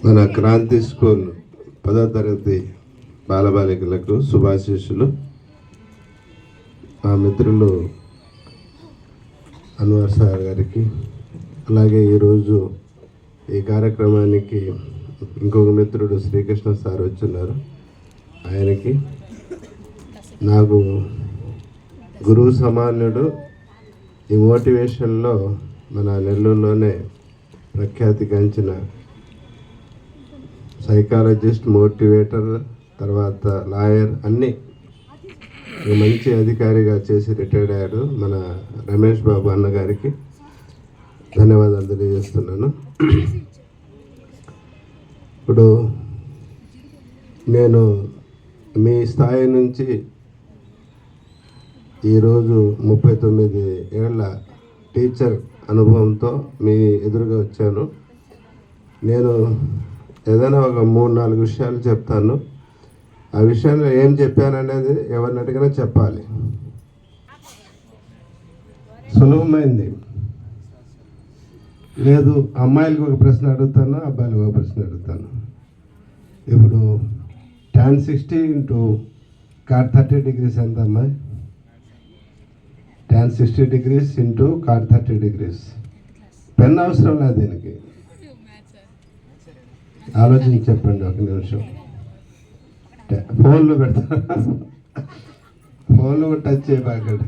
మన క్రాంతి స్కూల్ 10వ తరగతి బాలబాలికలకు శుభాశీస్సులు. మా మిత్రులు అన్వర్ సార్ గారికి, అలాగే ఈరోజు ఈ కార్యక్రమానికి ఇంకొక మిత్రుడు శ్రీకృష్ణ సార్ వచ్చున్నారు, ఆయనకి, నాకు గురువు సమానుడు. ఈ మోటివేషన్లో మన నెల్లూరులోనే ప్రఖ్యాతిగాంచిన సైకాలజిస్ట్, మోటివేటర్, తర్వాత లాయర్, అన్నీ మంచి అధికారిగా చేసి రిటైర్డ్ అయ్యాడు మన రమేష్ బాబు అన్నగారికి ధన్యవాదాలు తెలియజేస్తున్నాను. ఇప్పుడు నేను మీ స్థాయి నుంచి ఈరోజు 39 ఏళ్ల టీచర్ అనుభవంతో మీ ఎదురుగా వచ్చాను. నేను ఏదైనా ఒక 3-4 విషయాలు చెప్తాను. ఆ విషయంలో ఏం చెప్పాననేది ఎవరిని అడిగినా చెప్పాలి. సులభమైంది లేదు. అమ్మాయిలకు ఒక ప్రశ్న అడుగుతాను, అబ్బాయిలకు ఒక ప్రశ్న అడుగుతాను. ఇప్పుడు tan 60 × cot 30 degrees ఎంత అమ్మాయి? tan 60 degrees × cot 30 degrees. Pen అవసరం లేదు దీనికి. ఆలోచించి చెప్పండి ఒక నిమిషం. ఫోన్లో పెడతాను, ఫోన్లో టచ్ చేయబాకండి.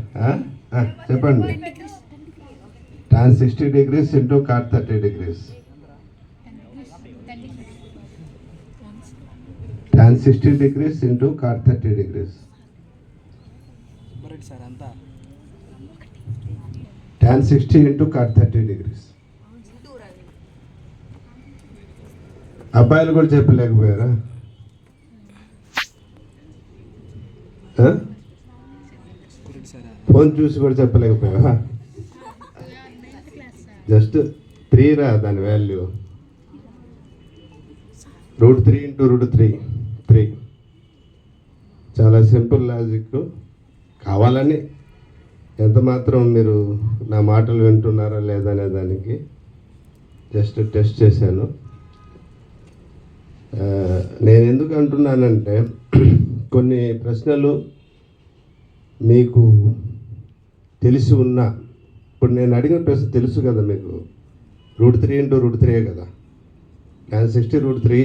చెప్పండి. tan 60 degrees × cot 30 degrees. tan 60 degrees × cot 30 degrees. tan 60 × cot 30 degrees. అబ్బాయిలు కూడా చెప్పలేకపోయారా? ఫోన్ చూసి కూడా చెప్పలేకపోయావా? జస్ట్ 3 రా దాని వాల్యూ. √3 × √3 3. చాలా సింపుల్ లాజిక్. కావాలని ఎంత మాత్రం మీరు నా మాటలు వింటున్నారా లేదనే దానికి జస్ట్ టెస్ట్ చేశాను. నేను ఎందుకు అంటున్నానంటే, కొన్ని ప్రశ్నలు మీకు తెలిసి ఉన్నా, ఇప్పుడు నేను అడిగిన ప్రశ్న తెలుసు కదా మీకు. √3 × √3 కదా. tan 60 √3,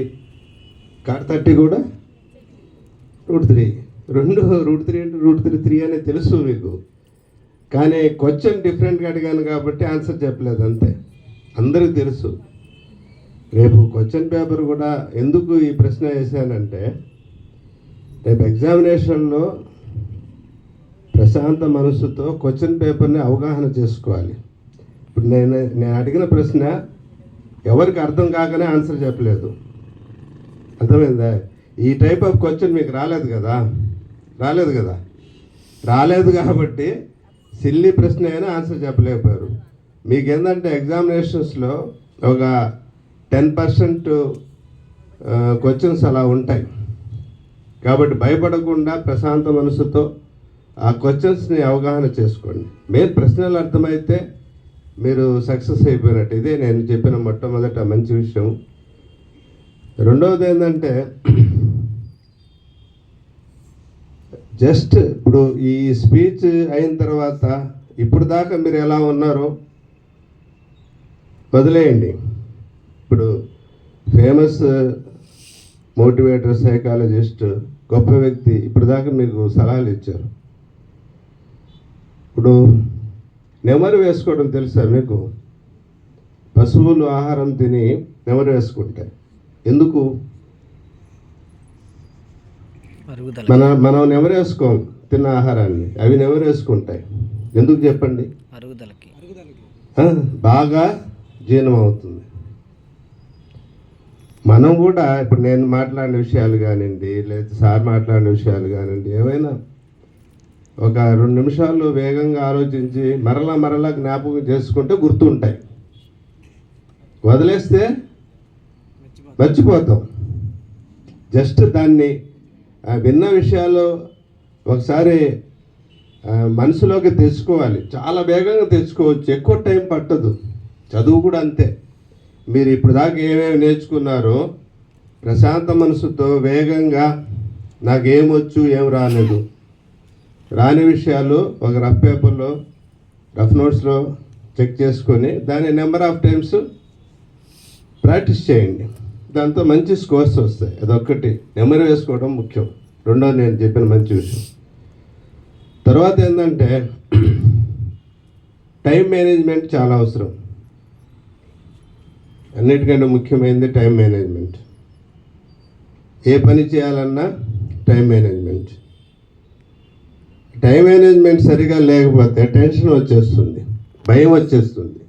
cot 30 కూడా √3. రెండు √3 × √3 3 అనేది తెలుసు మీకు. కానీ క్వశ్చన్ డిఫరెంట్గా అడిగాను కాబట్టి ఆన్సర్ చెప్పలేదు, అంతే. అందరికీ తెలుసు. రేపు క్వశ్చన్ పేపర్ కూడా ఎందుకు ఈ ప్రశ్న వేసానంటే, రేపు ఎగ్జామినేషన్లో ప్రశాంత మనసుతో క్వశ్చన్ పేపర్ని అవగాహన చేసుకోవాలి. ఇప్పుడు నేను అడిగిన ప్రశ్న ఎవరికి అర్థం కాకనే ఆన్సర్ చెప్పలేదు. అర్థమైందా? ఈ టైప్ ఆఫ్ క్వశ్చన్ మీకు రాలేదు కదా. రాలేదు కాబట్టి సిల్లీ ప్రశ్న అయినా ఆన్సర్ చెప్పలేకపోయారు. మీకు ఏంటంటే ఎగ్జామినేషన్స్లో ఒక 10% క్వశ్చన్స్ అలా ఉంటాయి. కాబట్టి భయపడకుండా ప్రశాంత మనసుతో ఆ క్వశ్చన్స్ని అవగాహన చేసుకోండి. మెయిన్ ప్రశ్నలు అర్థమైతే మీరు సక్సెస్ అయిపోయినట్టు. ఇదే నేను చెప్పిన మొట్టమొదట మంచి విషయం. రెండవది ఏంటంటే, జస్ట్ ఇప్పుడు ఈ స్పీచ్ అయిన తర్వాత ఇప్పుడు దాకా మీరు ఎలా ఉన్నారో వదిలేయండి. ఇప్పుడు ఫేమస్ మోటివేటర్, సైకాలజిస్ట్, గొప్ప వ్యక్తి ఇప్పుడు దాకా మీకు సలహాలు ఇచ్చారు. ఇప్పుడు నెమరు వేసుకోవడం తెలుసా మీకు? పశువులు ఆహారం తిని నెమరు వేసుకుంటాయి. ఎందుకు? మనం నెమరు వేసుకోం తిన్న ఆహారాన్ని, అవి నెమరు వేసుకుంటాయి. ఎందుకు చెప్పండి? బాగా జీర్ణం అవుతుంది. మనం కూడా ఇప్పుడు నేను మాట్లాడిన విషయాలు కానివ్వండి, లేదా సార్ మాట్లాడిన విషయాలు కానివ్వండి, ఏవైనా ఒక 2 నిమిషాలు వేగంగా ఆలోచించి మరలా జ్ఞాపకం చేసుకుంటే గుర్తుంటాయి. వదిలేస్తే మర్చిపోతాం. జస్ట్ దాన్ని విన్న విషయాలు ఒకసారి మనసులోకి తెచ్చుకోవాలి. చాలా వేగంగా తెచ్చుకోవచ్చు, ఎక్కువ టైం పట్టదు. చదువు కూడా అంతే. మీరు ఇప్పుడు దాకా ఏమేమి నేర్చుకున్నారో ప్రశాంత మనసుతో వేగంగా నాకేమొచ్చు ఏం రాలేదు, రాని విషయాలు ఒక రఫ్ పేపర్లో రఫ్ నోట్స్లో చెక్ చేసుకొని దాన్ని నెంబర్ ఆఫ్ టైమ్స్ ప్రాక్టీస్ చేయండి. దాంతో మంచి స్కోర్స్ వస్తాయి. అదొక్కటి నెమరు వేసుకోవడం ముఖ్యం. రెండోది నేను చెప్పిన మంచి విషయం. తర్వాత ఏంటంటే టైం మేనేజ్మెంట్ చాలా అవసరం. అన్నిటికంటే ముఖ్యమైనది టైం మేనేజ్మెంట్. ఏ పని చేయాలన్నా టైం మేనేజ్మెంట్. టైం మేనేజ్మెంట్ సరిగా లేకపోతే టెన్షన్ వచ్చేస్తుంది, భయం వచ్చేస్తుంది.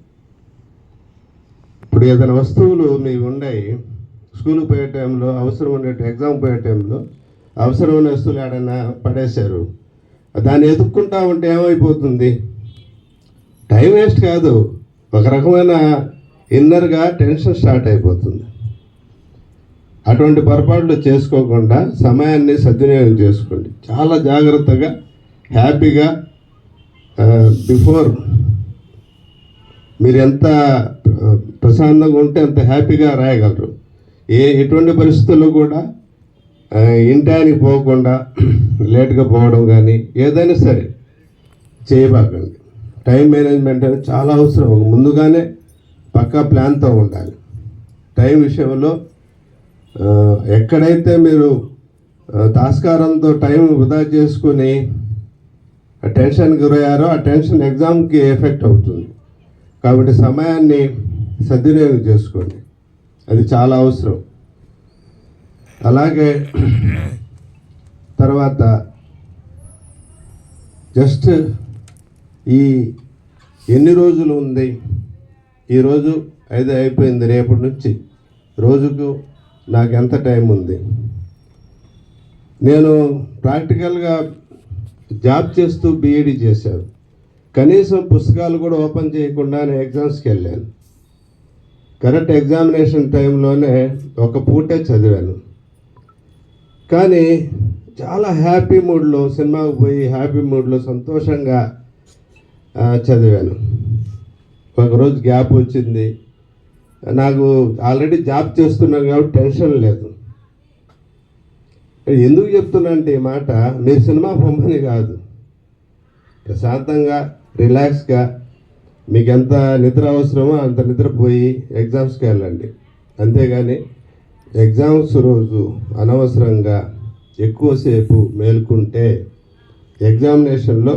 ఇప్పుడు ఏదైనా వస్తువులు మీకు ఉన్నాయి, స్కూల్కి పోయే టైంలో అవసరం ఉండే, ఎగ్జామ్ పోయే టైంలో అవసరమైన వస్తువులు ఏడైనా పడేశారు, దాన్ని ఎదుక్కుంటా ఉంటే ఏమైపోతుంది? టైం వేస్ట్ కాదు, ఒక రకమైన ఇన్నర్గా టెన్షన్ స్టార్ట్ అయిపోతుంది. అటువంటి పొరపాట్లు చేసుకోకుండా సమయాన్ని సద్వినియోగం చేసుకోండి. చాలా జాగ్రత్తగా హ్యాపీగా బిఫోర్ మీరు ఎంత ప్రశాంతంగా ఉంటే అంత హ్యాపీగా రాయగలరు. ఎటువంటి పరిస్థితుల్లో కూడా ఇంటానికి పోకుండా లేట్గా పోవడం కానీ ఏదైనా సరే చేయబాకండి. టైం మేనేజ్మెంట్ అనేది చాలా అవసరం. ముందుగానే పక్కా ప్లాన్తో ఉండాలి. టైం విషయంలో ఎక్కడైతే మీరు తాస్కారంతో టైం వృధా చేసుకుని టెన్షన్కి గురయ్యారో ఆ టెన్షన్ ఎగ్జామ్కి ఎఫెక్ట్ అవుతుంది. కాబట్టి సమయాన్ని సద్వినియోగం చేసుకోండి, అది చాలా అవసరం. అలాగే తర్వాత జస్ట్ ఈ ఎన్ని రోజులు ఉంది, ఈరోజు 5 అయిపోయింది, రేపటి నుంచి రోజుకు నాకు ఎంత టైం ఉంది. నేను ప్రాక్టికల్గా జాబ్ చేస్తూ బీఈడీ చేశాను. కనీసం పుస్తకాలు కూడా ఓపెన్ చేయకుండా నేను ఎగ్జామ్స్కి వెళ్ళాను. కరెక్ట్ ఎగ్జామినేషన్ టైంలోనే ఒక పూటే చదివాను. కానీ చాలా హ్యాపీ మూడ్లో సినిమాకి పోయి హ్యాపీ మూడ్లో సంతోషంగా చదివాను. ఒకరోజు గ్యాప్ వచ్చింది. నాకు ఆల్రెడీ జాబ్ చేస్తున్నాను కాబట్టి టెన్షన్ లేదు. ఎందుకు చెప్తున్నా అంటే ఈ మాట, మీరు సినిమా పొమ్మని కాదు, ప్రశాంతంగా రిలాక్స్గా మీకు ఎంత నిద్ర అవసరమో అంత నిద్రపోయి ఎగ్జామ్స్కి వెళ్ళండి. అంతేగాని ఎగ్జామ్స్ రోజు అనవసరంగా ఎక్కువసేపు మేల్కుంటే ఎగ్జామినేషన్లో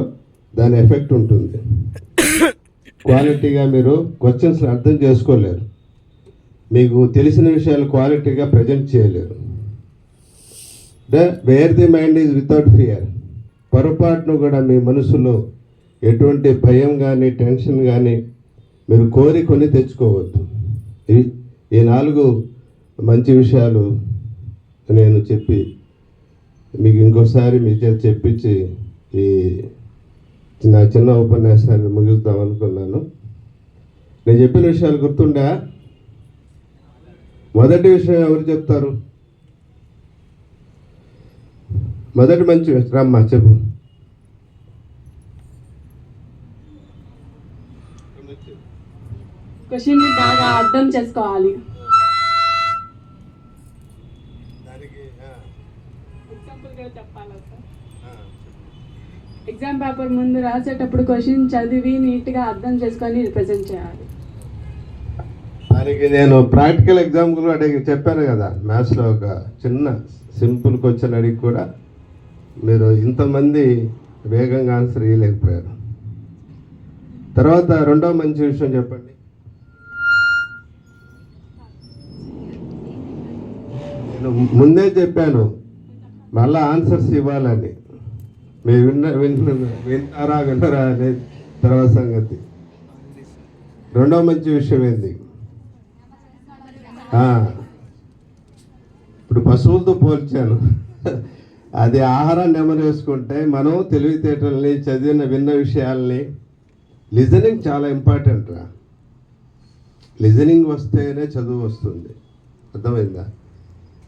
దాని ఎఫెక్ట్ ఉంటుంది. క్వాలిటీగా మీరు క్వశ్చన్స్ అర్థం చేసుకోలేరు, మీకు తెలిసిన విషయాలు క్వాలిటీగా ప్రజెంట్ చేయలేరు. Wear the mind is without fear. పొరపాటును కూడా మీ మనసులో ఎటువంటి భయం కానీ టెన్షన్ కానీ మీరు కోరి కొని తెచ్చుకోవద్దు. ఈ 4 మంచి విషయాలు నేను చెప్పి మీకు ఇంకోసారి మీ చేత చెప్పించి ఈ నా చిన్న ఉపన్యాసాన్ని ముగిద్దాం అనుకున్నాను. నేను చెప్పిన విషయాలు గుర్తుండా? మొదటి విషయం ఎవరు చెప్తారు? మొదటి మంచి రమ్మా చెప్పు. క్వశ్చన్ బాగా అర్థం చేసుకోవాలి. ఎగ్జాంపుల్గా చెప్పాలా సార్? ఎగ్జామ్ పేపర్ ముందు రాసేటప్పుడు క్వశ్చన్ చదివి నీట్గా అర్థం చేసుకొని రిప్రజెంట్ చేయాలి. దానికి నేను ప్రాక్టికల్ ఎగ్జాంపుల్ అడిగి చెప్పాను కదా, మ్యాథ్స్లో ఒక చిన్న సింపుల్ క్వశ్చన్ అడిగి కూడా మీరు ఇంతమంది వేగంగా ఆన్సర్ ఇవ్వలేకపోయారు. తర్వాత రెండో మంచి విషయం చెప్పండి. నేను ముందే చెప్పాను మళ్ళీ ఆన్సర్స్ ఇవ్వాలని. మీరు వింటారా వినరా అనేది తర్వాత సంగతి. రెండో మంచి విషయం ఏంది? ఇప్పుడు పశువులతో పోల్చాను. అది ఆహారాన్ని నెమరు వేసుకుంటే మనం తెలివితేటల్ని విన్న విషయాల్ని లిజనింగ్ చాలా ఇంపార్టెంట్ రా. లిజనింగ్ వస్తేనే చదువు వస్తుంది, అర్థమైందా?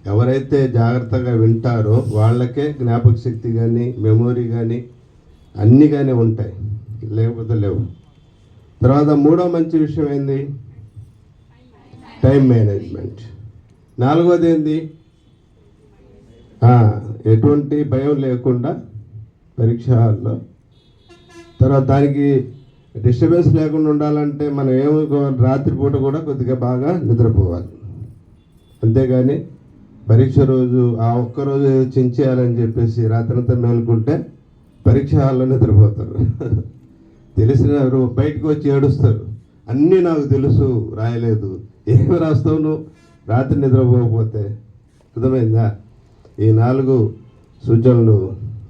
ఎవరైతే జాగ్రత్తగా వింటారో వాళ్ళకే జ్ఞాపక శక్తి కానీ మెమొరీ కానీ అన్నీ కానీ ఉంటాయి, లేకపోతే లేవు. తర్వాత మూడో మంచి విషయం ఏంది? Time management. నాలుగోది ఏంది? ఎటువంటి భయం లేకుండా పరీక్ష హాల్లో. తర్వాత దానికి డిస్టర్బెన్స్ లేకుండా ఉండాలంటే మనం రాత్రిపూట కూడా కొద్దిగా బాగా నిద్రపోవాలి. అంతేగాని పరీక్ష రోజు ఆ ఒక్కరోజు ఏదో చించేయాలని చెప్పేసి రాత్రంతా మేలుకుంటే పరీక్ష హాల్లో నిద్రపోతారు. తెలిసిన బయటకు వచ్చి ఏడుస్తారు, అన్నీ నాకు తెలుసు, రాయలేదు. ఏమి రాస్తావు నువ్వు రాత్రి నిద్రపోకపోతే? అర్థమైందా? ఈ 4 సూచనలు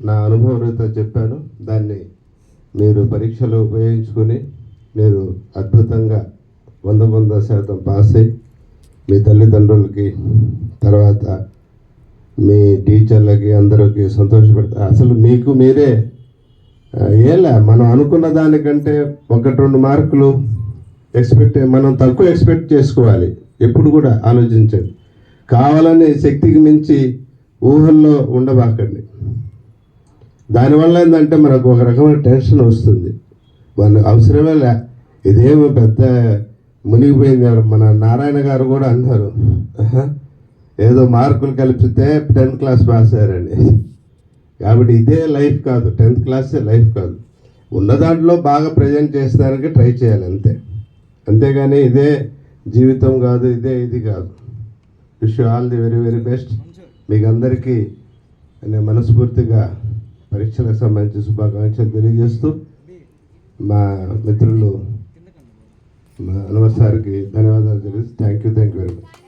నా అనుభవంతో చెప్పాను. దాన్ని మీరు పరీక్షలో ఉపయోగించుకొని మీరు అద్భుతంగా 100% పాస్ అయ్యి మీ తల్లిదండ్రులకి, తర్వాత మీ టీచర్లకి అందరికీ సంతోషపడతారు. అసలు మీకు మీరే మనం అనుకున్న దానికంటే 1-2 మార్కులు మనం తక్కువ ఎక్స్పెక్ట్ చేసుకోవాలి. ఎప్పుడు కూడా ఆలోచించండి. కావాలని శక్తికి మించి ఊహల్లో ఉండబాకండి. దానివల్ల ఏంటంటే మనకు ఒక రకమైన టెన్షన్ వస్తుంది. మన అవసరమే లే, ఇదేమో పెద్ద మునిగిపోయింది. మన నారాయణ గారు కూడా అన్నారు, ఏదో మార్కులు కలిపితే 10th క్లాస్ పాస్ అయ్యారండి. కాబట్టి ఇదే లైఫ్ కాదు, 10th క్లాసే లైఫ్ కాదు. ఉన్న దాంట్లో బాగా ప్రజెంట్ చేసేదానికి ట్రై చేయాలి అంతే. అంతేగాని ఇదే జీవితం కాదు, ఇది కాదు. Wish you all the very very best. మీకు అందరికీ నేను మనస్ఫూర్తిగా పరీక్షలకు సంబంధించి శుభాకాంక్షలు తెలియజేస్తూ మా మిత్రులు మా అన్వర్ సార్కి ధన్యవాదాలు తెలియజేస్తూ థ్యాంక్ యూ వెరీ మచ్.